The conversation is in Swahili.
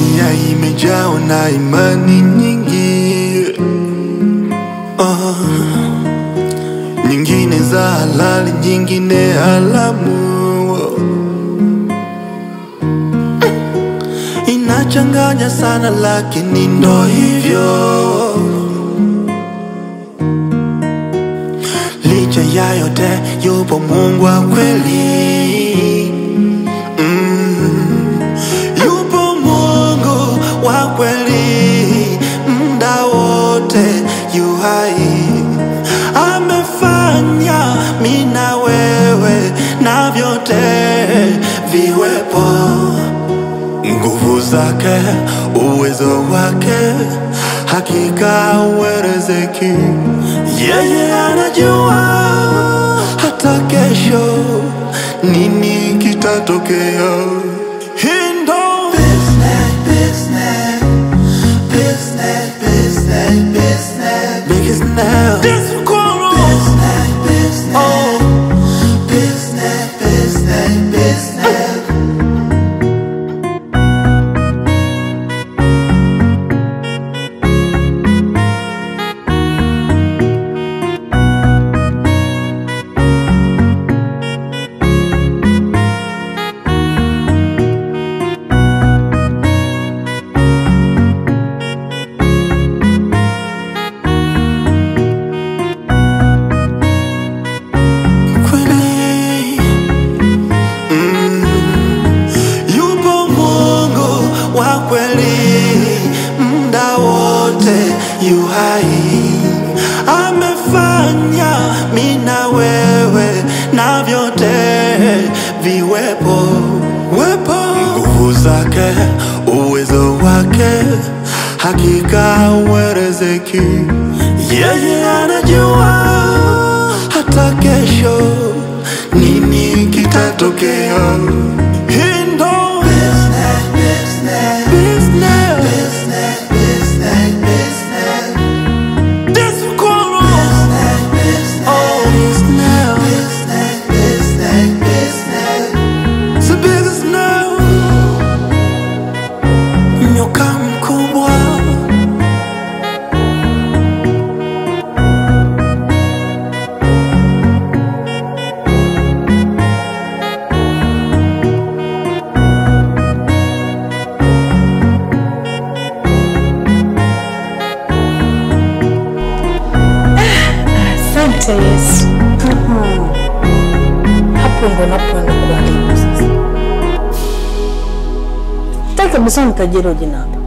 Dunia imejaa na imani nyingi, nyingine za halali, nyingine haramu. Inachanganya sana lakini ndo hivyo. Licha ya yote yupo Mungu wa kweli. Yupo Mungu wa kweli, muda wote yu hai. Amefanya mimi na wewe na vyote viwepo. Nguvu zake, uwezo wake, hakika uelezeki. Yeye anajua hata kesho nini kitatokea. Muda wote yu hai. Amefanya mimi na wewe na vyote viwepo. Nguvu zake, uwezo wake, hakika uelezeki. Yeye anajua hata kesho nini kitatokea. Yes. Hapo ndo napoenda kuharibu sasa. Taka kabisa nitajiro jina hapa.